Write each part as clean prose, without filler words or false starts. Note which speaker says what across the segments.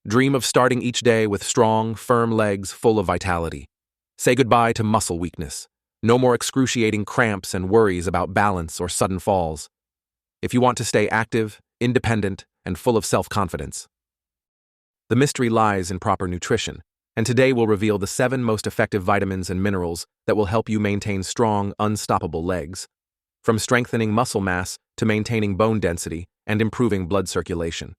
Speaker 1: Dream of starting each day with strong, firm legs full of vitality. Say goodbye to muscle weakness. No more excruciating cramps and worries about balance or sudden falls. If you want to stay active, independent, and full of self-confidence. The mystery lies in proper nutrition, and today we'll reveal the 7 most effective vitamins and minerals that will help you maintain strong, unstoppable legs, from strengthening muscle mass to maintaining bone density and improving blood circulation.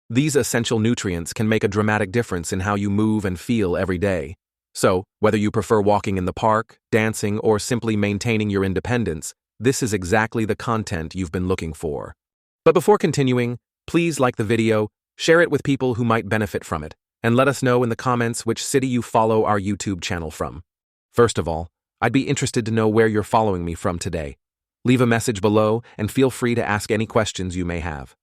Speaker 1: These essential nutrients can make a dramatic difference in how you move and feel every day. So, whether you prefer walking in the park, dancing, or simply maintaining your independence, this is exactly the content you've been looking for. But before continuing, please like the video, share it with people who might benefit from it, and let us know in the comments which city you follow our YouTube channel from. First of all, I'd be interested to know where you're following me from today. Leave a message below and feel free to ask any questions you may have.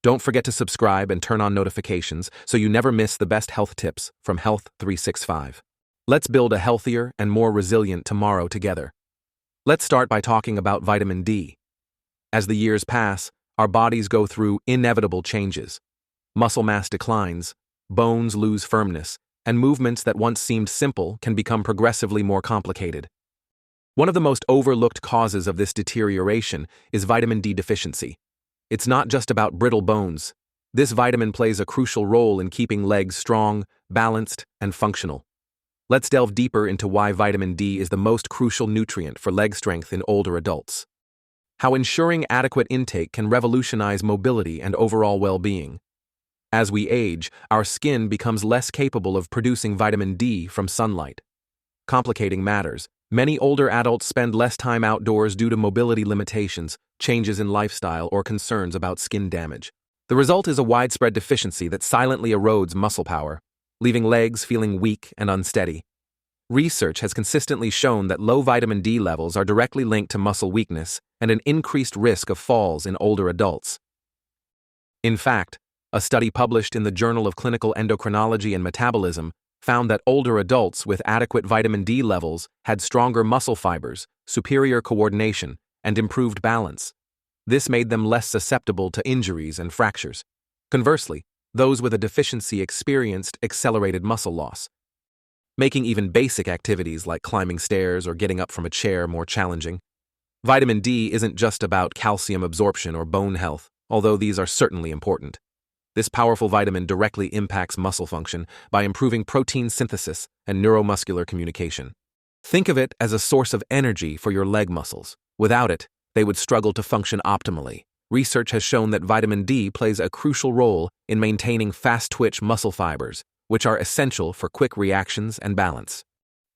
Speaker 1: Don't forget to subscribe and turn on notifications so you never miss the best health tips from Health 365. Let's build a healthier and more resilient tomorrow together. Let's start by talking about vitamin D. As the years pass, our bodies go through inevitable changes. Muscle mass declines, bones lose firmness, and movements that once seemed simple can become progressively more complicated. One of the most overlooked causes of this deterioration is vitamin D deficiency. It's not just about brittle bones. This vitamin plays a crucial role in keeping legs strong, balanced, and functional. Let's delve deeper into why vitamin D is the most crucial nutrient for leg strength in older adults. How ensuring adequate intake can revolutionize mobility and overall well-being. As we age, our skin becomes less capable of producing vitamin D from sunlight. Complicating matters, many older adults spend less time outdoors due to mobility limitations, changes in lifestyle, or concerns about skin damage. The result is a widespread deficiency that silently erodes muscle power, leaving legs feeling weak and unsteady. Research has consistently shown that low vitamin D levels are directly linked to muscle weakness and an increased risk of falls in older adults. In fact, a study published in the Journal of Clinical Endocrinology and Metabolism found that older adults with adequate vitamin D levels had stronger muscle fibers, superior coordination, and improved balance. This made them less susceptible to injuries and fractures. Conversely, those with a deficiency experienced accelerated muscle loss, making even basic activities like climbing stairs or getting up from a chair more challenging. Vitamin D isn't just about calcium absorption or bone health, although these are certainly important. This powerful vitamin directly impacts muscle function by improving protein synthesis and neuromuscular communication. Think of it as a source of energy for your leg muscles. Without it, they would struggle to function optimally. Research has shown that vitamin D plays a crucial role in maintaining fast-twitch muscle fibers, which are essential for quick reactions and balance.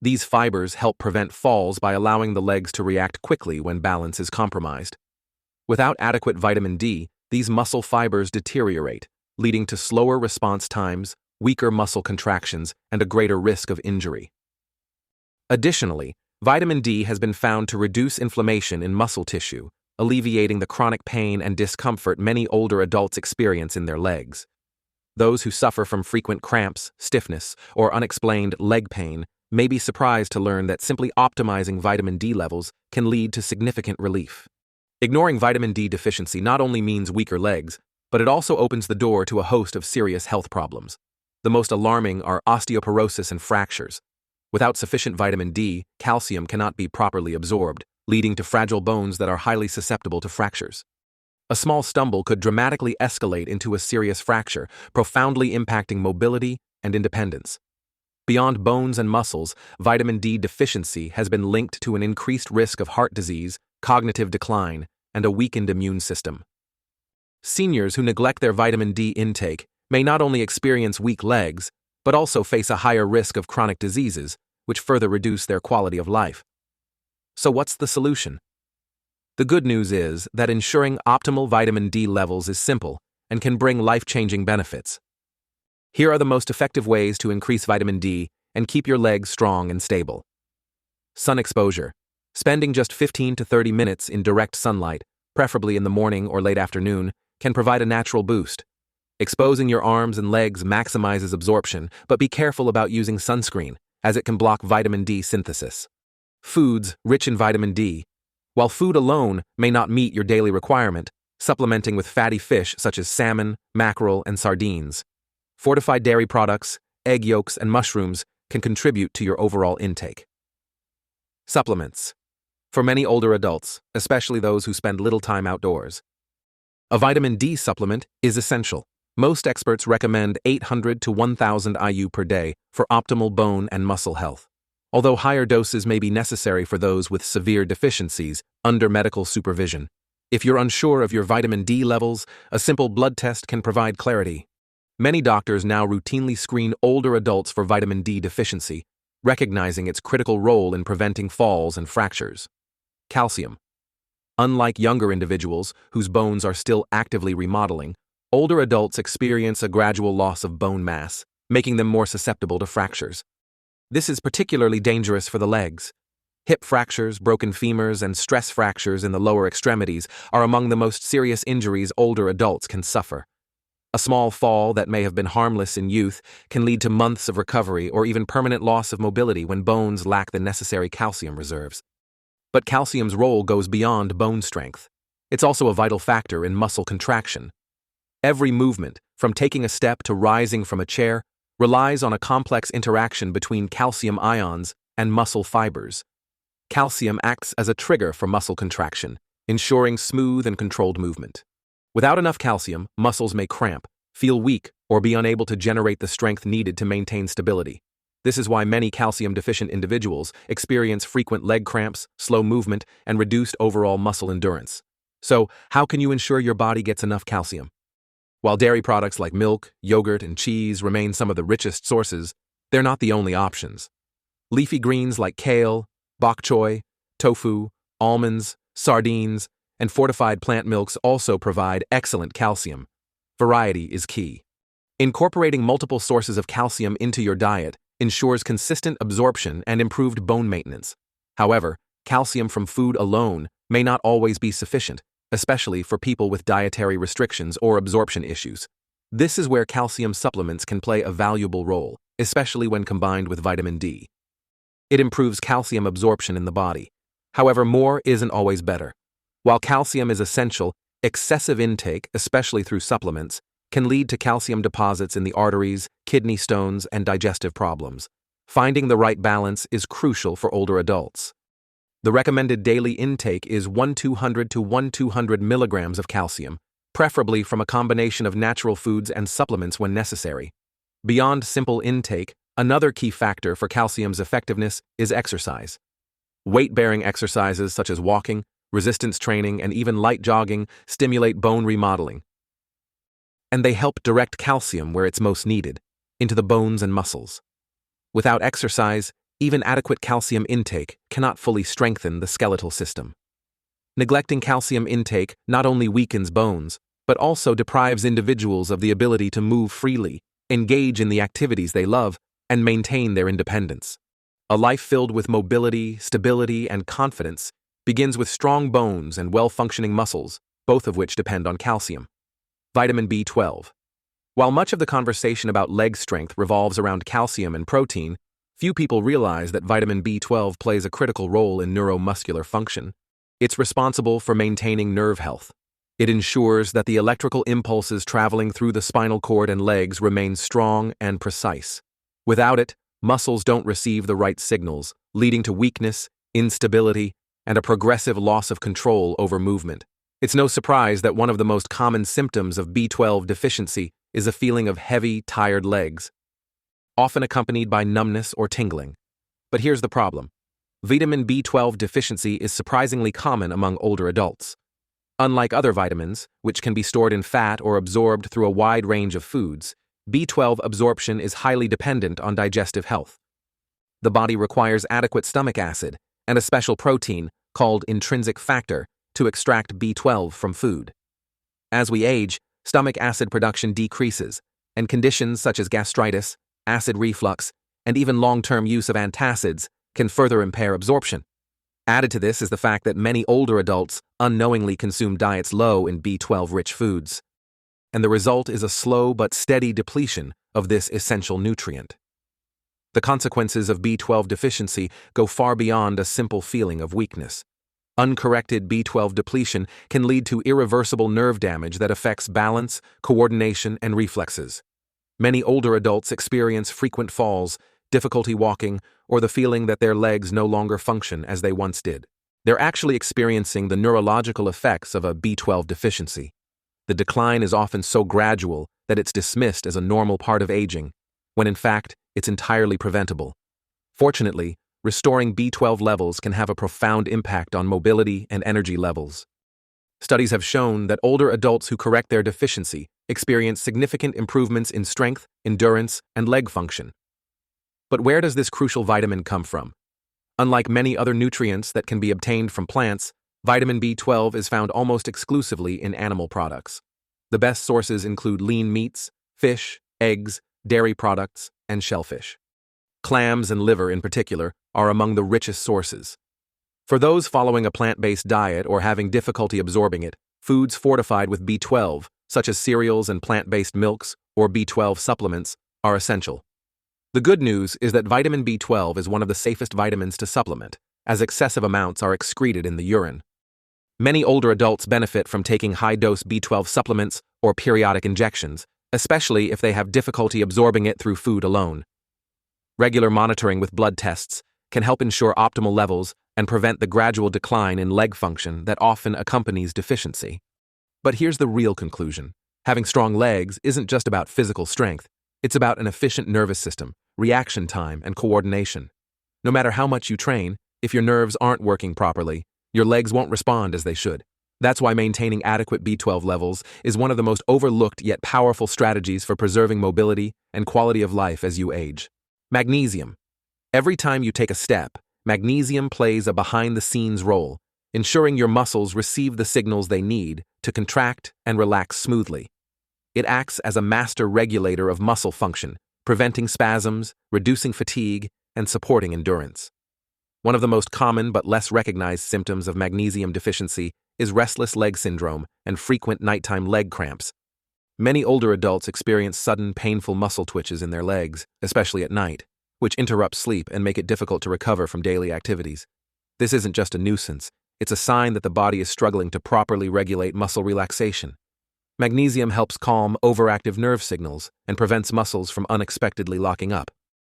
Speaker 1: These fibers help prevent falls by allowing the legs to react quickly when balance is compromised. Without adequate vitamin D, these muscle fibers deteriorate, leading to slower response times, weaker muscle contractions, and a greater risk of injury. Additionally, vitamin D has been found to reduce inflammation in muscle tissue, alleviating the chronic pain and discomfort many older adults experience in their legs. Those who suffer from frequent cramps, stiffness, or unexplained leg pain may be surprised to learn that simply optimizing vitamin D levels can lead to significant relief. Ignoring vitamin D deficiency not only means weaker legs, but it also opens the door to a host of serious health problems. The most alarming are osteoporosis and fractures. Without sufficient vitamin D, calcium cannot be properly absorbed, leading to fragile bones that are highly susceptible to fractures. A small stumble could dramatically escalate into a serious fracture, profoundly impacting mobility and independence. Beyond bones and muscles, vitamin D deficiency has been linked to an increased risk of heart disease, cognitive decline, and a weakened immune system. Seniors who neglect their vitamin D intake may not only experience weak legs, but also face a higher risk of chronic diseases, which further reduce their quality of life. So what's the solution? The good news is that ensuring optimal vitamin D levels is simple and can bring life-changing benefits. Here are the most effective ways to increase vitamin D and keep your legs strong and stable. Sun exposure. Spending just 15 to 30 minutes in direct sunlight, preferably in the morning or late afternoon, can provide a natural boost. Exposing your arms and legs maximizes absorption, but be careful about using sunscreen, as it can block vitamin D synthesis. Foods rich in vitamin D. While food alone may not meet your daily requirement, supplementing with fatty fish such as salmon, mackerel, and sardines. Fortified dairy products, egg yolks, and mushrooms can contribute to your overall intake. Supplements. For many older adults, especially those who spend little time outdoors, a vitamin D supplement is essential. Most experts recommend 800 to 1,000 IU per day for optimal bone and muscle health, although higher doses may be necessary for those with severe deficiencies under medical supervision. If you're unsure of your vitamin D levels, a simple blood test can provide clarity. Many doctors now routinely screen older adults for vitamin D deficiency, recognizing its critical role in preventing falls and fractures. Calcium. Unlike younger individuals whose bones are still actively remodeling, older adults experience a gradual loss of bone mass, making them more susceptible to fractures. This is particularly dangerous for the legs. Hip fractures, broken femurs, and stress fractures in the lower extremities are among the most serious injuries older adults can suffer. A small fall that may have been harmless in youth can lead to months of recovery or even permanent loss of mobility when bones lack the necessary calcium reserves. But calcium's role goes beyond bone strength. It's also a vital factor in muscle contraction. Every movement, from taking a step to rising from a chair, relies on a complex interaction between calcium ions and muscle fibers. Calcium acts as a trigger for muscle contraction, ensuring smooth and controlled movement. Without enough calcium, muscles may cramp, feel weak, or be unable to generate the strength needed to maintain stability. This is why many calcium-deficient individuals experience frequent leg cramps, slow movement, and reduced overall muscle endurance. So, how can you ensure your body gets enough calcium? While dairy products like milk, yogurt, and cheese remain some of the richest sources, they're not the only options. Leafy greens like kale, bok choy, tofu, almonds, sardines, and fortified plant milks also provide excellent calcium. Variety is key. Incorporating multiple sources of calcium into your diet ensures consistent absorption and improved bone maintenance. However, calcium from food alone may not always be sufficient, especially for people with dietary restrictions or absorption issues. This is where calcium supplements can play a valuable role, especially when combined with vitamin D. It improves calcium absorption in the body. However, more isn't always better. While calcium is essential, excessive intake, especially through supplements, can lead to calcium deposits in the arteries, kidney stones, and digestive problems. Finding the right balance is crucial for older adults. The recommended daily intake is 1,200 to 1,200 milligrams of calcium, preferably from a combination of natural foods and supplements when necessary. Beyond simple intake, another key factor for calcium's effectiveness is exercise. Weight-bearing exercises such as walking, resistance training, and even light jogging stimulate bone remodeling, and they help direct calcium where it's most needed, into the bones and muscles. Without exercise, even adequate calcium intake cannot fully strengthen the skeletal system. Neglecting calcium intake not only weakens bones, but also deprives individuals of the ability to move freely, engage in the activities they love, and maintain their independence. A life filled with mobility, stability, and confidence begins with strong bones and well-functioning muscles, both of which depend on calcium. Vitamin B12. While much of the conversation about leg strength revolves around calcium and protein, few people realize that vitamin B12 plays a critical role in neuromuscular function. It's responsible for maintaining nerve health. It ensures that the electrical impulses traveling through the spinal cord and legs remain strong and precise. Without it, muscles don't receive the right signals, leading to weakness, instability, and a progressive loss of control over movement. It's no surprise that one of the most common symptoms of B12 deficiency is a feeling of heavy, tired legs, often accompanied by numbness or tingling. But here's the problem. Vitamin B12 deficiency is surprisingly common among older adults. Unlike other vitamins, which can be stored in fat or absorbed through a wide range of foods, B12 absorption is highly dependent on digestive health. The body requires adequate stomach acid and a special protein called intrinsic factor to extract B12 from food. As we age, stomach acid production decreases, and conditions such as gastritis, acid reflux, and even long-term use of antacids can further impair absorption. Added to this is the fact that many older adults unknowingly consume diets low in B12-rich foods, and the result is a slow but steady depletion of this essential nutrient. The consequences of B12 deficiency go far beyond a simple feeling of weakness. Uncorrected B12 depletion can lead to irreversible nerve damage that affects balance, coordination, and reflexes. Many older adults experience frequent falls, difficulty walking, or the feeling that their legs no longer function as they once did. They're actually experiencing the neurological effects of a B12 deficiency. The decline is often so gradual that it's dismissed as a normal part of aging, when in fact, it's entirely preventable. Fortunately, restoring B12 levels can have a profound impact on mobility and energy levels. Studies have shown that older adults who correct their deficiency experience significant improvements in strength, endurance, and leg function. But where does this crucial vitamin come from? Unlike many other nutrients that can be obtained from plants, vitamin B12 is found almost exclusively in animal products. The best sources include lean meats, fish, eggs, dairy products, and shellfish. Clams and liver, in particular, are among the richest sources. For those following a plant-based diet or having difficulty absorbing it, foods fortified with B12, such as cereals and plant-based milks or B12 supplements, are essential. The good news is that vitamin B12 is one of the safest vitamins to supplement, as excessive amounts are excreted in the urine. Many older adults benefit from taking high-dose B12 supplements or periodic injections, especially if they have difficulty absorbing it through food alone. Regular monitoring with blood tests can help ensure optimal levels and prevent the gradual decline in leg function that often accompanies deficiency. But here's the real conclusion. Having strong legs isn't just about physical strength, it's about an efficient nervous system, reaction time, and coordination. No matter how much you train, if your nerves aren't working properly, your legs won't respond as they should. That's why maintaining adequate B12 levels is one of the most overlooked yet powerful strategies for preserving mobility and quality of life as you age. Magnesium. Every time you take a step, magnesium plays a behind-the-scenes role, ensuring your muscles receive the signals they need to contract and relax smoothly. It acts as a master regulator of muscle function, preventing spasms, reducing fatigue, and supporting endurance. One of the most common but less recognized symptoms of magnesium deficiency is restless leg syndrome and frequent nighttime leg cramps. Many older adults experience sudden painful muscle twitches in their legs, especially at night, which interrupt sleep and make it difficult to recover from daily activities. This isn't just a nuisance, it's a sign that the body is struggling to properly regulate muscle relaxation. Magnesium helps calm overactive nerve signals and prevents muscles from unexpectedly locking up.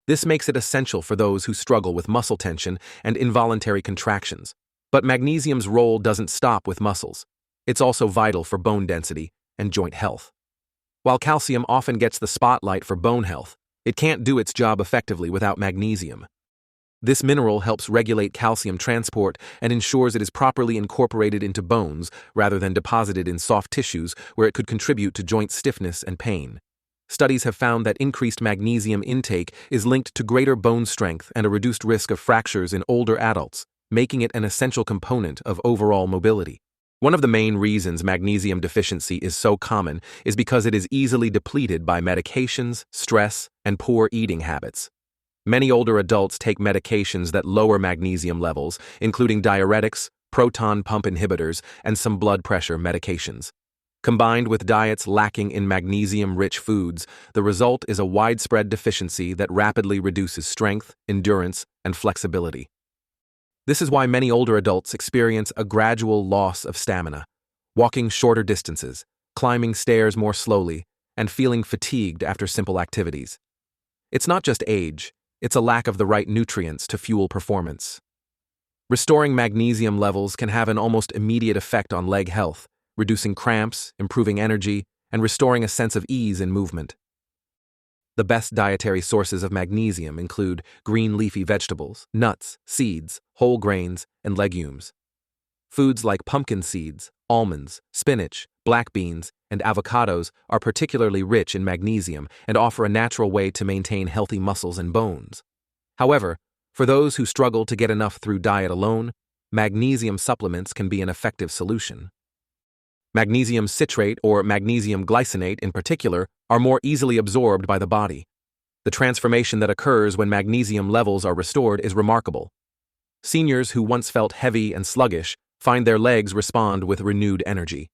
Speaker 1: This makes it essential for those who struggle with muscle tension and involuntary contractions. But magnesium's role doesn't stop with muscles. It's also vital for bone density and joint health. While calcium often gets the spotlight for bone health, it can't do its job effectively without magnesium. This mineral helps regulate calcium transport and ensures it is properly incorporated into bones rather than deposited in soft tissues where it could contribute to joint stiffness and pain. Studies have found that increased magnesium intake is linked to greater bone strength and a reduced risk of fractures in older adults, making it an essential component of overall mobility. One of the main reasons magnesium deficiency is so common is because it is easily depleted by medications, stress, and poor eating habits. Many older adults take medications that lower magnesium levels, including diuretics, proton pump inhibitors, and some blood pressure medications. Combined with diets lacking in magnesium-rich foods, the result is a widespread deficiency that rapidly reduces strength, endurance, and flexibility. This is why many older adults experience a gradual loss of stamina, walking shorter distances, climbing stairs more slowly, and feeling fatigued after simple activities. It's not just age, it's a lack of the right nutrients to fuel performance. Restoring magnesium levels can have an almost immediate effect on leg health, reducing cramps, improving energy, and restoring a sense of ease in movement. The best dietary sources of magnesium include green leafy vegetables, nuts, seeds, whole grains, and legumes. Foods like pumpkin seeds, almonds, spinach, black beans, and avocados are particularly rich in magnesium and offer a natural way to maintain healthy muscles and bones. However, for those who struggle to get enough through diet alone, magnesium supplements can be an effective solution. Magnesium citrate or magnesium glycinate in particular are more easily absorbed by the body. The transformation that occurs when magnesium levels are restored is remarkable. Seniors who once felt heavy and sluggish find their legs respond with renewed energy.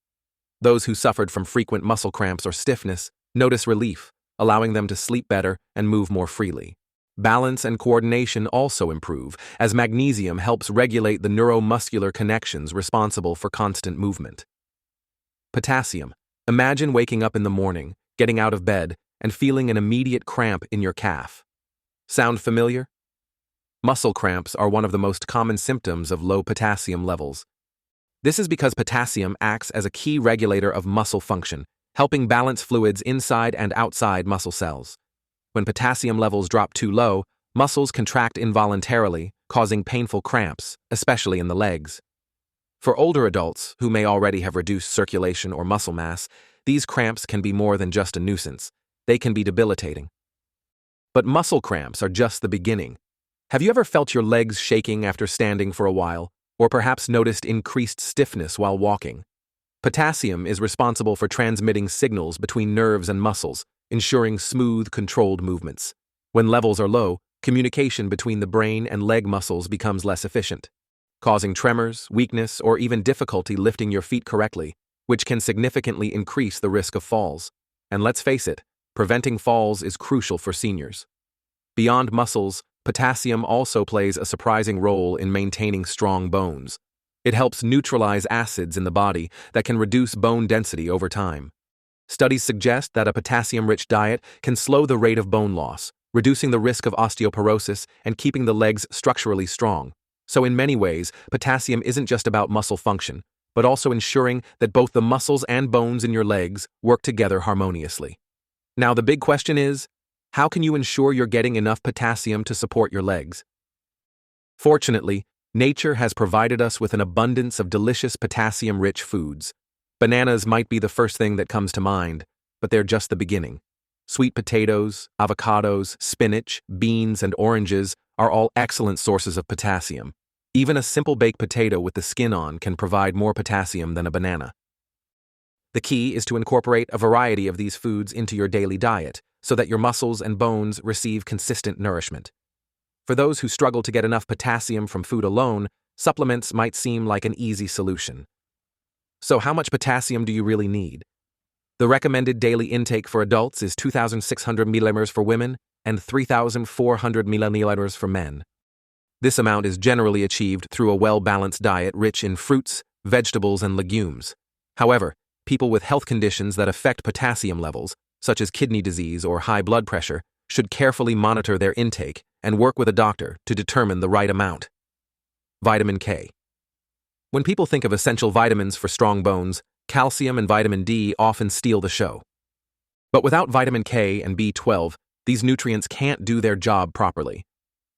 Speaker 1: Those who suffered from frequent muscle cramps or stiffness notice relief, allowing them to sleep better and move more freely. Balance and coordination also improve, as magnesium helps regulate the neuromuscular connections responsible for constant movement. Potassium. Imagine waking up in the morning, getting out of bed, and feeling an immediate cramp in your calf. Sound familiar? Muscle cramps are one of the most common symptoms of low potassium levels. This is because potassium acts as a key regulator of muscle function, helping balance fluids inside and outside muscle cells. When potassium levels drop too low, muscles contract involuntarily, causing painful cramps, especially in the legs. For older adults who may already have reduced circulation or muscle mass, these cramps can be more than just a nuisance. They can be debilitating. But muscle cramps are just the beginning. Have you ever felt your legs shaking after standing for a while, or perhaps noticed increased stiffness while walking? Potassium is responsible for transmitting signals between nerves and muscles, ensuring smooth, controlled movements. When levels are low, communication between the brain and leg muscles becomes less efficient, causing tremors, weakness, or even difficulty lifting your feet correctly, which can significantly increase the risk of falls. And let's face it, preventing falls is crucial for seniors. Beyond muscles, potassium also plays a surprising role in maintaining strong bones. It helps neutralize acids in the body that can reduce bone density over time. Studies suggest that a potassium-rich diet can slow the rate of bone loss, reducing the risk of osteoporosis and keeping the legs structurally strong. So in many ways, potassium isn't just about muscle function, but also ensuring that both the muscles and bones in your legs work together harmoniously. Now the big question is, how can you ensure you're getting enough potassium to support your legs? Fortunately, nature has provided us with an abundance of delicious potassium-rich foods. Bananas might be the first thing that comes to mind, but they're just the beginning. Sweet potatoes, avocados, spinach, beans, and oranges are all excellent sources of potassium. Even a simple baked potato with the skin on can provide more potassium than a banana. The key is to incorporate a variety of these foods into your daily diet so that your muscles and bones receive consistent nourishment. For those who struggle to get enough potassium from food alone, supplements might seem like an easy solution. So how much potassium do you really need? The recommended daily intake for adults is 2,600 milliliters for women and 3,400 milliliters for men. This amount is generally achieved through a well-balanced diet rich in fruits, vegetables, and legumes. However, people with health conditions that affect potassium levels, such as kidney disease or high blood pressure, should carefully monitor their intake and work with a doctor to determine the right amount. Vitamin K. When people think of essential vitamins for strong bones, calcium and vitamin D often steal the show. But without vitamin K and B12, these nutrients can't do their job properly.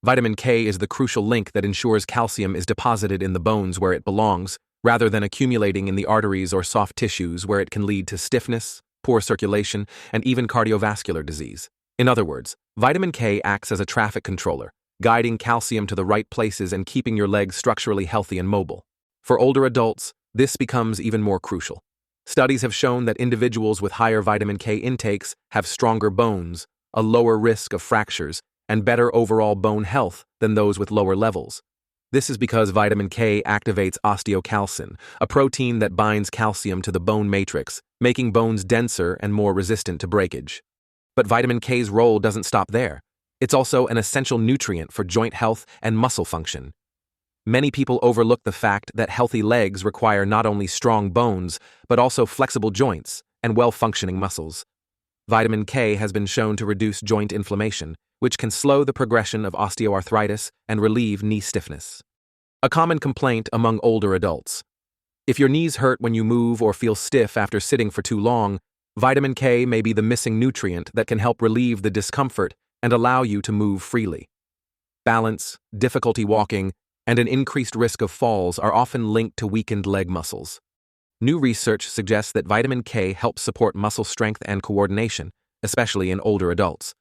Speaker 1: Vitamin K is the crucial link that ensures calcium is deposited in the bones where it belongs, rather than accumulating in the arteries or soft tissues where it can lead to stiffness, poor circulation, and even cardiovascular disease. In other words, vitamin K acts as a traffic controller, guiding calcium to the right places and keeping your legs structurally healthy and mobile. For older adults, this becomes even more crucial. Studies have shown that individuals with higher vitamin K intakes have stronger bones, a lower risk of fractures, and better overall bone health than those with lower levels. This is because vitamin K activates osteocalcin, a protein that binds calcium to the bone matrix, making bones denser and more resistant to breakage. But vitamin K's role doesn't stop there. It's also an essential nutrient for joint health and muscle function. Many people overlook the fact that healthy legs require not only strong bones, but also flexible joints and well-functioning muscles. Vitamin K has been shown to reduce joint inflammation, which can slow the progression of osteoarthritis and relieve knee stiffness. A common complaint among older adults. If your knees hurt when you move or feel stiff after sitting for too long, vitamin K may be the missing nutrient that can help relieve the discomfort and allow you to move freely. Balance, difficulty walking, and an increased risk of falls are often linked to weakened leg muscles. New research suggests that vitamin K helps support muscle strength and coordination, especially in older adults.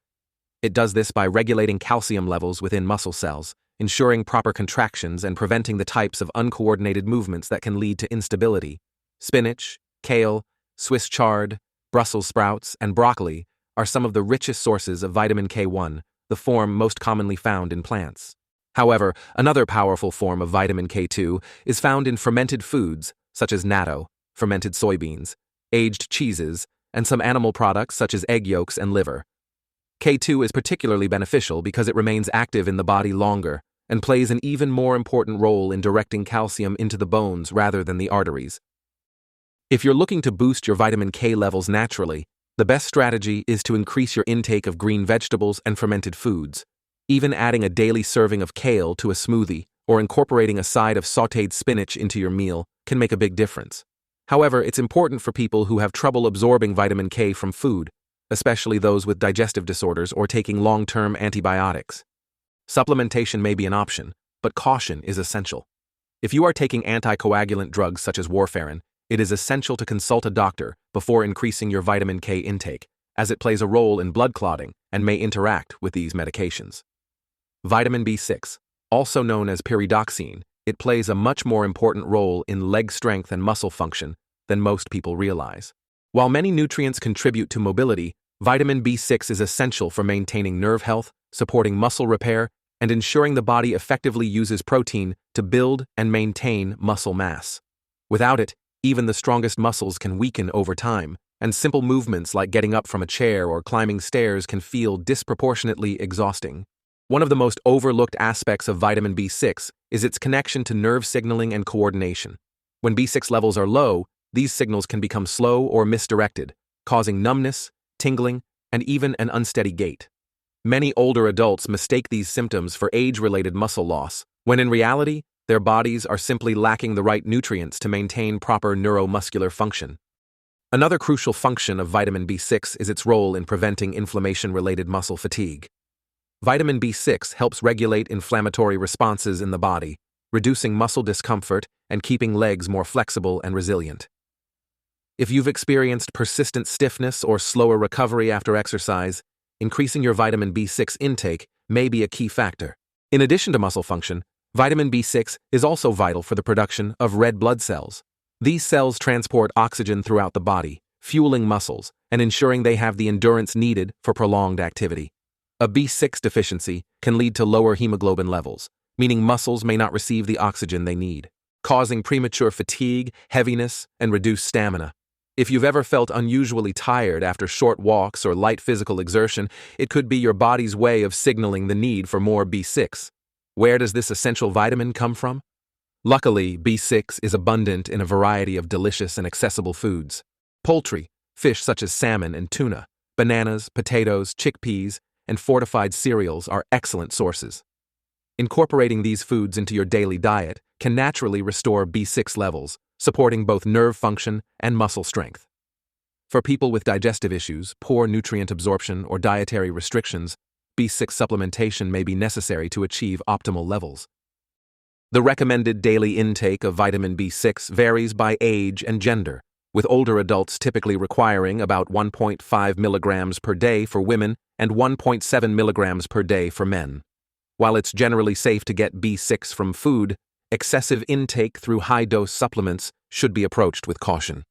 Speaker 1: It does this by regulating calcium levels within muscle cells, ensuring proper contractions and preventing the types of uncoordinated movements that can lead to instability. Spinach, kale, Swiss chard, Brussels sprouts, and broccoli are some of the richest sources of vitamin K1, the form most commonly found in plants. However, another powerful form of vitamin K2 is found in fermented foods, such as natto, fermented soybeans, aged cheeses, and some animal products such as egg yolks and liver. K2 is particularly beneficial because it remains active in the body longer and plays an even more important role in directing calcium into the bones rather than the arteries. If you're looking to boost your vitamin K levels naturally, The best strategy is to increase your intake of green vegetables and fermented foods. Even adding a daily serving of kale to a smoothie or incorporating a side of sautéed spinach into your meal can make a big difference. However, it's important for people who have trouble absorbing vitamin K from food, especially those with digestive disorders or taking long-term antibiotics. Supplementation may be an option, but caution is essential. If you are taking anticoagulant drugs such as warfarin, it is essential to consult a doctor before increasing your vitamin K intake, as it plays a role in blood clotting and may interact with these medications. Vitamin B6, also known as pyridoxine, it plays a much more important role in leg strength and muscle function than most people realize. While many nutrients contribute to mobility, vitamin B6 is essential for maintaining nerve health, supporting muscle repair, and ensuring the body effectively uses protein to build and maintain muscle mass. Without it, even the strongest muscles can weaken over time, and simple movements like getting up from a chair or climbing stairs can feel disproportionately exhausting. One of the most overlooked aspects of vitamin B6 is its connection to nerve signaling and coordination. When B6 levels are low, these signals can become slow or misdirected, causing numbness, tingling, and even an unsteady gait. Many older adults mistake these symptoms for age-related muscle loss, when in reality, their bodies are simply lacking the right nutrients to maintain proper neuromuscular function. Another crucial function of vitamin B6 is its role in preventing inflammation-related muscle fatigue. Vitamin B6 helps regulate inflammatory responses in the body, reducing muscle discomfort and keeping legs more flexible and resilient. If you've experienced persistent stiffness or slower recovery after exercise, increasing your vitamin B6 intake may be a key factor. In addition to muscle function, vitamin B6 is also vital for the production of red blood cells. These cells transport oxygen throughout the body, fueling muscles and ensuring they have the endurance needed for prolonged activity. A B6 deficiency can lead to lower hemoglobin levels, meaning muscles may not receive the oxygen they need, causing premature fatigue, heaviness, and reduced stamina. If you've ever felt unusually tired after short walks or light physical exertion, it could be your body's way of signaling the need for more B6. Where does this essential vitamin come from? Luckily, B6 is abundant in a variety of delicious and accessible foods. Poultry, fish such as salmon and tuna, bananas, potatoes, chickpeas, and fortified cereals are excellent sources. Incorporating these foods into your daily diet can naturally restore B6 levels, supporting both nerve function and muscle strength. For people with digestive issues, poor nutrient absorption, or dietary restrictions, B6 supplementation may be necessary to achieve optimal levels. The recommended daily intake of vitamin B6 varies by age and gender, with older adults typically requiring about 1.5 milligrams per day for women and 1.7 milligrams per day for men. While it's generally safe to get B6 from food, excessive intake through high-dose supplements should be approached with caution.